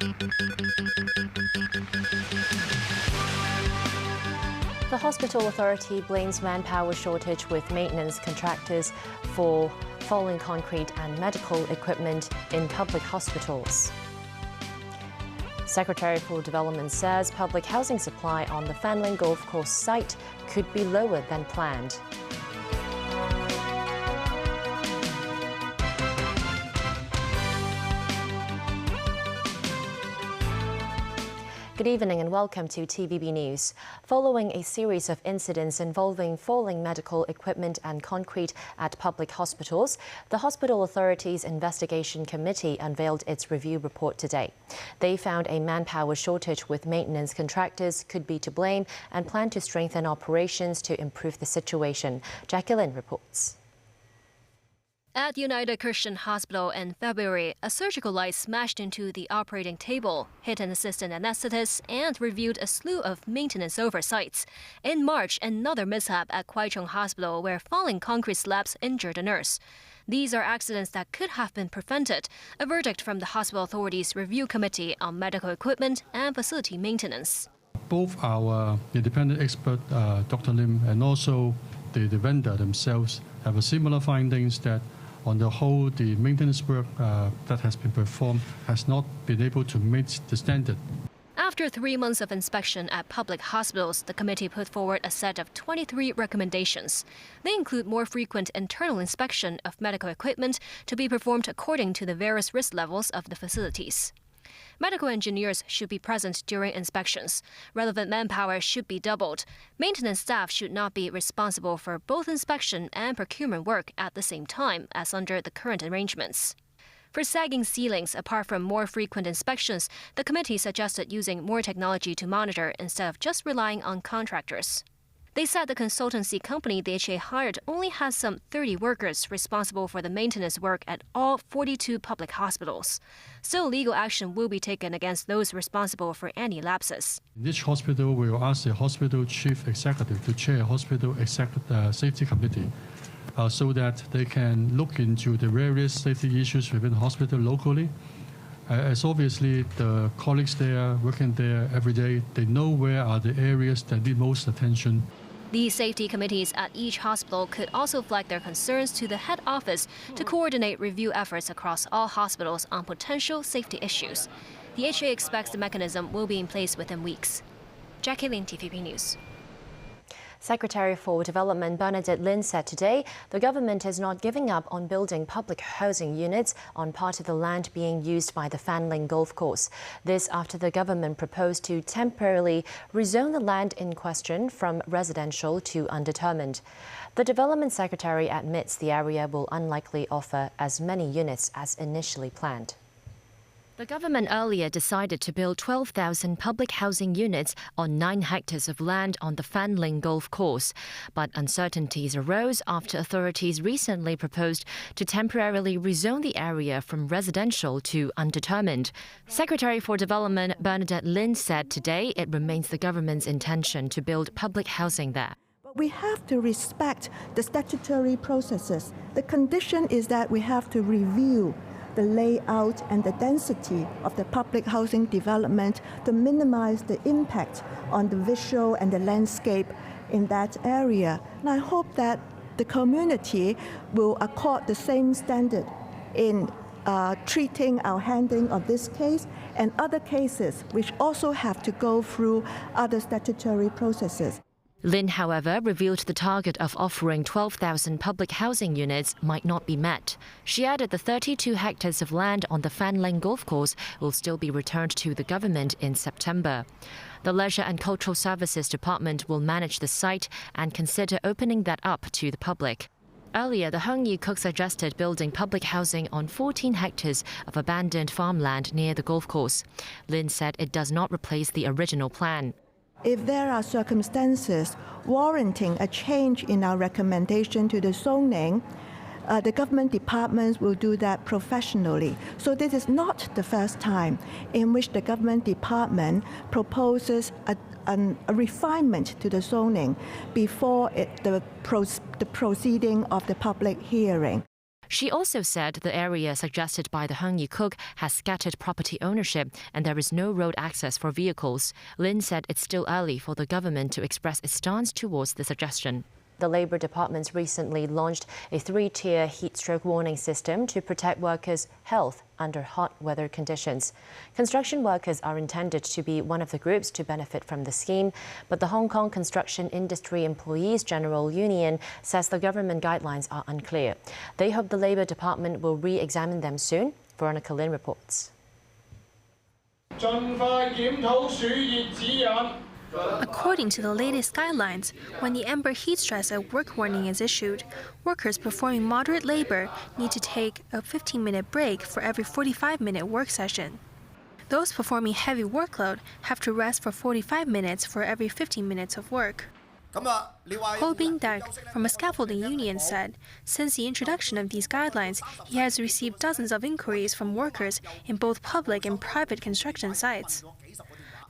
The hospital authority blames manpower shortage with maintenance contractors for falling concrete and medical equipment in public hospitals. Secretary for Development says public housing supply on the Fanling Golf Course site could be lower than planned. Good evening and welcome to TVB News. Following a series of incidents involving falling medical equipment and concrete at public hospitals, the Hospital Authority's Investigation Committee unveiled its review report today. They found a manpower shortage with maintenance contractors could be to blame and plan to strengthen operations to improve the situation. Jacqueline reports. At United Christian Hospital in February, a surgical light smashed into the operating table, hit an assistant anesthetist, and revealed a slew of maintenance oversights. In March, another mishap at Kwai Chung Hospital where falling concrete slabs injured a nurse. These are accidents that could have been prevented, a verdict from the Hospital Authority's Review Committee on Medical Equipment and Facility Maintenance. Both our independent expert, Dr. Lim, and also the vendor themselves have a similar findings that on the whole, the maintenance work that has been performed has not been able to meet the standard. After 3 months of inspection at public hospitals, the committee put forward a set of 23 recommendations. They include more frequent internal inspection of medical equipment to be performed according to the various risk levels of the facilities. Medical engineers should be present during inspections. Relevant manpower should be doubled. Maintenance staff should not be responsible for both inspection and procurement work at the same time as under the current arrangements. For sagging ceilings, apart from more frequent inspections, the committee suggested using more technology to monitor instead of just relying on contractors. They said the consultancy company the HA hired only has some 30 workers responsible for the maintenance work at all 42 public hospitals. Still, legal action will be taken against those responsible for any lapses. In each hospital, we will ask the hospital chief executive to chair a hospital safety committee so that they can look into the various safety issues within the hospital locally. As obviously the colleagues there, working there every day, they know where are the areas that need most attention. These safety committees at each hospital could also flag their concerns to the head office to coordinate review efforts across all hospitals on potential safety issues. The HA expects the mechanism will be in place within weeks. Jackie Lin, TVB News. Secretary for Development Bernadette Lin said today the government is not giving up on building public housing units on part of the land being used by the Fanling Golf Course. This after the government proposed to temporarily rezone the land in question from residential to undetermined. The Development Secretary admits the area will unlikely offer as many units as initially planned. The government earlier decided to build 12,000 public housing units on 9 hectares of land on the Fanling Golf Course. But uncertainties arose after authorities recently proposed to temporarily rezone the area from residential to undetermined. Secretary for Development Bernadette Lin said today it remains the government's intention to build public housing there. We have to respect the statutory processes. The condition is that we have to review the layout and the density of the public housing development to minimize the impact on the visual and the landscape in that area. And I hope that the community will accord the same standard in treating our handling of this case and other cases which also have to go through other statutory processes. Lin, however, revealed the target of offering 12,000 public housing units might not be met. She added the 32 hectares of land on the Fanling Golf Course will still be returned to the government in September. The Leisure and Cultural Services Department will manage the site and consider opening that up to the public. Earlier, the Hung Yee Cook suggested building public housing on 14 hectares of abandoned farmland near the golf course. Lin said it does not replace the original plan. If there are circumstances warranting a change in our recommendation to the zoning, the government departments will do that professionally. So this is not the first time in which the government department proposes a refinement to the zoning before the proceeding of the public hearing. She also said the area suggested by the Hengyi cook has scattered property ownership and there is no road access for vehicles. Lin said it's still early for the government to express its stance towards the suggestion. The Labour Department recently launched a 3-tier heat stroke warning system to protect workers' health under hot weather conditions. Construction workers are intended to be one of the groups to benefit from the scheme, but the Hong Kong Construction Industry Employees General Union says the government guidelines are unclear. They hope the Labour Department will re-examine them soon. Veronica Lin reports. According to the latest guidelines, when the amber heat stress at work warning is issued, workers performing moderate labor need to take a 15-minute break for every 45-minute work session. Those performing heavy workload have to rest for 45 minutes for every 15 minutes of work. Ho Bing-dak from a scaffolding union said, since the introduction of these guidelines, he has received dozens of inquiries from workers in both public and private construction sites.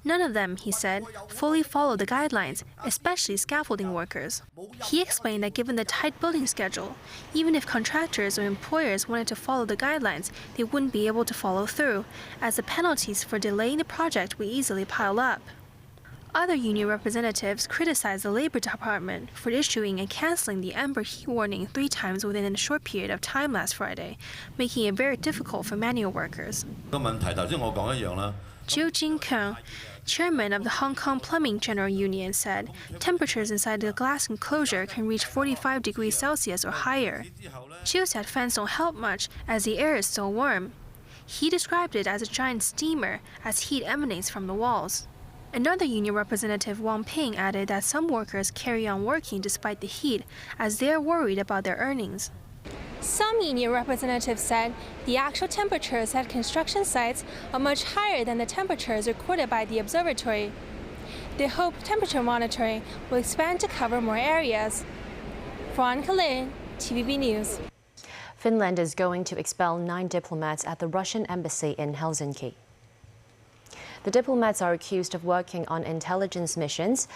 None of them, he said, fully follow the guidelines, especially scaffolding workers. He explained that given the tight building schedule, even if contractors or employers wanted to follow the guidelines, they wouldn't be able to follow through, as the penalties for delaying the project would easily pile up. Other union representatives criticized the Labour Department for issuing and cancelling the amber heat warning 3 times within a short period of time last Friday, making it very difficult for manual workers. Jiu Jin-keng, chairman of the Hong Kong Plumbing General Union, said temperatures inside the glass enclosure can reach 45 degrees Celsius or higher. Jiu said fans don't help much as the air is so warm. He described it as a giant steamer as heat emanates from the walls. Another union representative, Wang Ping, added that some workers carry on working despite the heat as they are worried about their earnings. Some union representatives said the actual temperatures at construction sites are much higher than the temperatures recorded by the observatory. They hope temperature monitoring will expand to cover more areas. Veronica Lin, TVB News. Finland is going to expel 9 diplomats at the Russian embassy in Helsinki. The diplomats are accused of working on intelligence missions.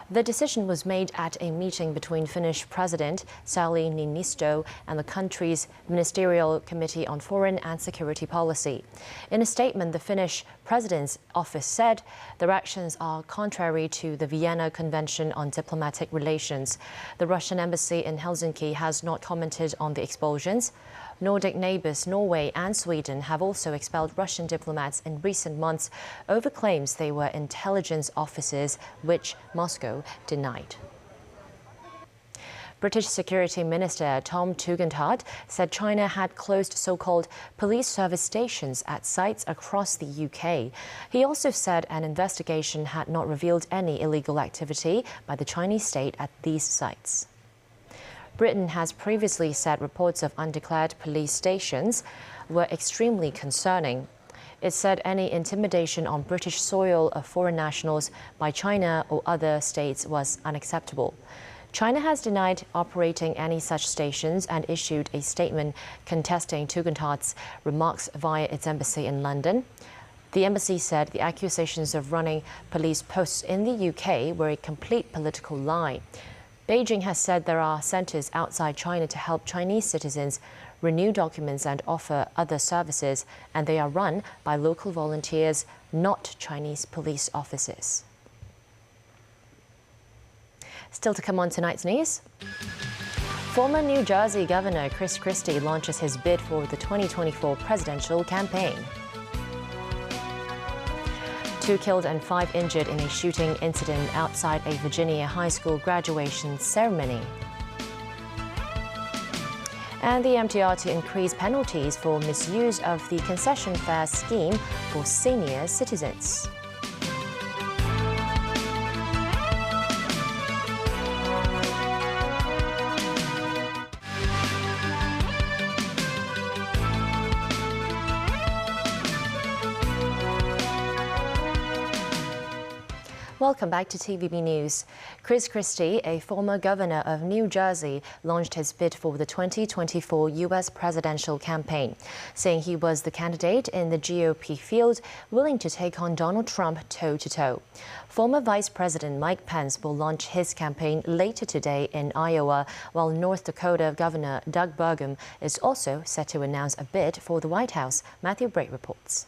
The decision was made at a meeting between Finnish President Sauli Niinisto and the country's Ministerial Committee on Foreign and Security Policy. In a statement, the Finnish President's office said their actions are contrary to the Vienna Convention on Diplomatic Relations. The Russian embassy in Helsinki has not commented on the expulsions. Nordic neighbours Norway and Sweden have also expelled Russian diplomats in recent months over claims they were intelligence officers, which Moscow denied. British Security Minister Tom Tugendhat said China had closed so-called police service stations at sites across the UK. He also said an investigation had not revealed any illegal activity by the Chinese state at these sites. Britain has previously said reports of undeclared police stations were extremely concerning. It said any intimidation on British soil of foreign nationals by China or other states was unacceptable. China has denied operating any such stations and issued a statement contesting Tugendhat's remarks via its embassy in London. The embassy said the accusations of running police posts in the UK were a complete political lie. Beijing has said there are centres outside China to help Chinese citizens renew documents and offer other services, and they are run by local volunteers, not Chinese police officers. Still to come on tonight's news. Former New Jersey Governor Chris Christie launches his bid for the 2024 presidential campaign. 2 killed and 5 injured in a shooting incident outside a Virginia high school graduation ceremony. And the MTR to increase penalties for misuse of the concession fare scheme for senior citizens. Welcome back to TVB News. Chris Christie, a former governor of New Jersey, launched his bid for the 2024 U.S. presidential campaign, saying he was the candidate in the GOP field willing to take on Donald Trump toe-to-toe. Former Vice President Mike Pence will launch his campaign later today in Iowa, while North Dakota Governor Doug Burgum is also set to announce a bid for the White House. Matthew Bray reports.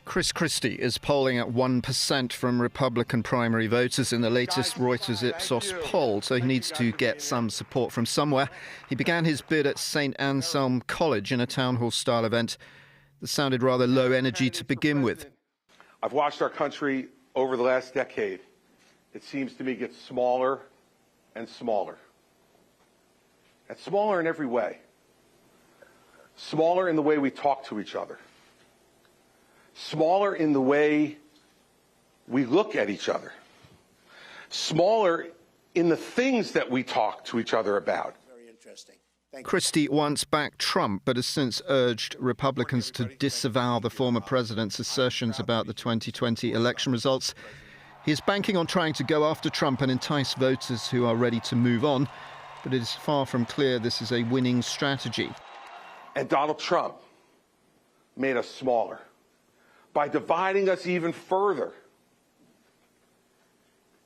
Chris Christie is polling at 1% from Republican primary voters in the latest Reuters Ipsos poll, so he needs to get some support from somewhere. He began his bid at St. Anselm College in a town hall-style event that sounded rather low energy to begin with. I've watched our country over the last decade. It seems to me get smaller and smaller. And smaller in every way. Smaller in the way we talk to each other. Smaller in the way we look at each other. Smaller in the things that we talk to each other about. Very interesting. Thank you. Christie once backed Trump, but has since urged Republicans to disavow the former president's assertions about the 2020 election results. He is banking on trying to go after Trump and entice voters who are ready to move on, but it is far from clear this is a winning strategy. And Donald Trump made us smaller by dividing us even further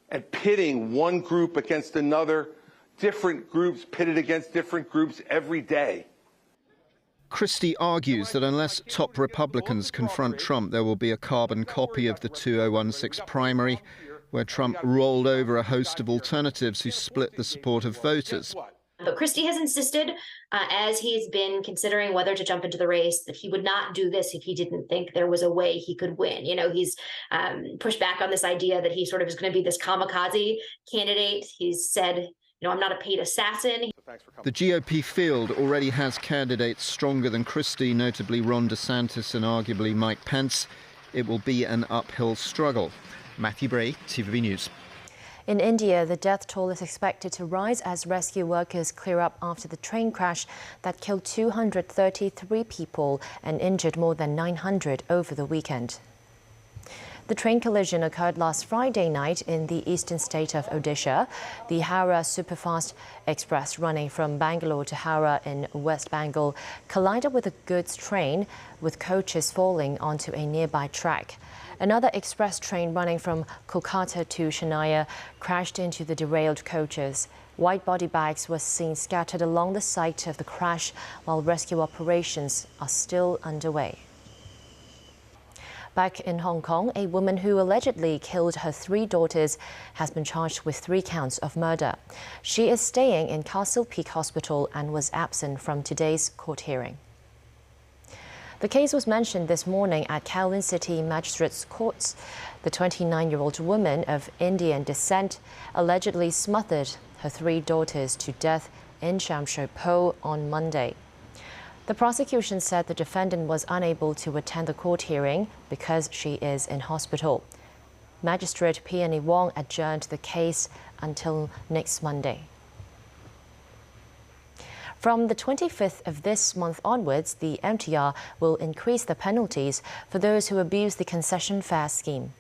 and pitting one group against another, different groups pitted against different groups every day. Christie argues that unless top Republicans confront Trump, there will be a carbon copy of the 2016 primary, where Trump rolled over a host of alternatives who split the support of voters. But Christie has insisted, as he's been considering whether to jump into the race, that he would not do this if he didn't think there was a way he could win. You know, he's pushed back on this idea that he sort of is going to be this kamikaze candidate. He's said, you know, I'm not a paid assassin. The GOP field already has candidates stronger than Christie, notably Ron DeSantis and arguably Mike Pence. It will be an uphill struggle. Matthew Bray, TVB News. In India, the death toll is expected to rise as rescue workers clear up after the train crash that killed 233 people and injured more than 900 over the weekend. The train collision occurred last Friday night in the eastern state of Odisha. The Howrah Superfast Express running from Bangalore to Howrah in West Bengal collided with a goods train, with coaches falling onto a nearby track. Another express train running from Kolkata to Chennai crashed into the derailed coaches. White body bags were seen scattered along the site of the crash, while rescue operations are still underway. Back in Hong Kong, a woman who allegedly killed her 3 daughters has been charged with 3 counts of murder. She is staying in Castle Peak Hospital and was absent from today's court hearing. The case was mentioned this morning at Kowloon City Magistrates Courts. The 29-year-old woman of Indian descent allegedly smothered her 3 daughters to death in Shamsher Po on Monday. The prosecution said the defendant was unable to attend the court hearing because she is in hospital. Magistrate Peony Wong adjourned the case until next Monday. From the 25th of this month onwards, the MTR will increase the penalties for those who abuse the concession fare scheme.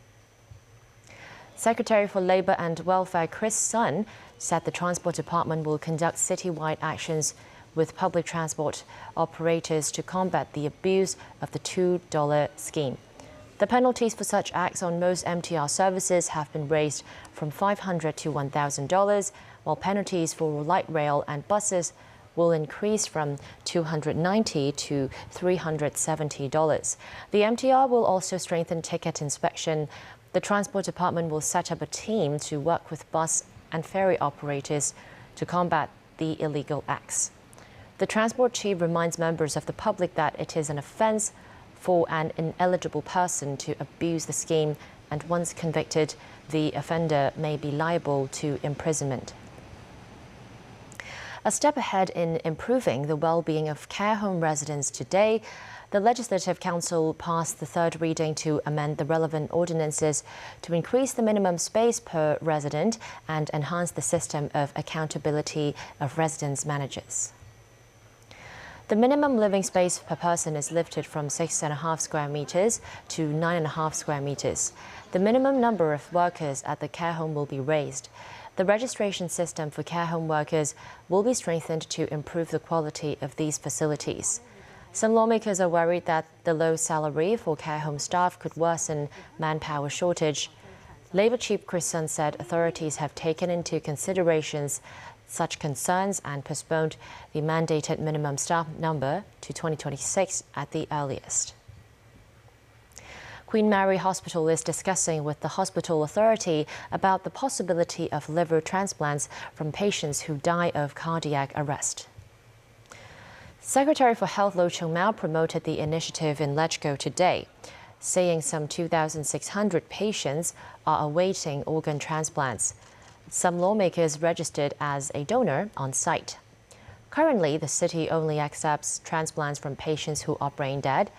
Secretary for Labour and Welfare Chris Sun said the Transport Department will conduct citywide actions with public transport operators to combat the abuse of the $2 scheme. The penalties for such acts on most MTR services have been raised from $500 to $1,000, while penalties for light rail and buses will increase from $290 to $370. The MTR will also strengthen ticket inspection. The Transport Department will set up a team to work with bus and ferry operators to combat the illegal acts. The Transport Chief reminds members of the public that it is an offence for an ineligible person to abuse the scheme, and once convicted, the offender may be liable to imprisonment. A step ahead in improving the well-being of care home residents today, the Legislative Council passed the 3rd reading to amend the relevant ordinances to increase the minimum space per resident and enhance the system of accountability of residence managers. The minimum living space per person is lifted from 6.5 square meters to 9.5 square meters. The minimum number of workers at the care home will be raised. The registration system for care home workers will be strengthened to improve the quality of these facilities. Some lawmakers are worried that the low salary for care home staff could worsen manpower shortage. Labour Chief Chris Sun said authorities have taken into consideration such concerns and postponed the mandated minimum staff number to 2026 at the earliest. Queen Mary Hospital is discussing with the hospital authority about the possibility of liver transplants from patients who die of cardiac arrest. Secretary for Health Lo Chung-Mao promoted the initiative in Lechgo today, saying some 2,600 patients are awaiting organ transplants. Some lawmakers registered as a donor on site. Currently, the city only accepts transplants from patients who are brain dead.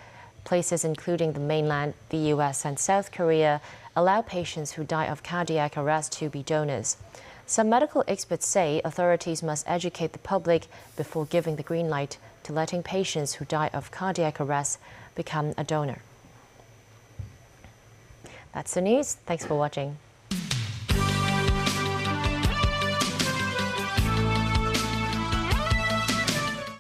Places including the mainland, the US and South Korea allow patients who die of cardiac arrest to be donors. Some medical experts say authorities must educate the public before giving the green light to letting patients who die of cardiac arrest become a donor. That's the news. Thanks for watching.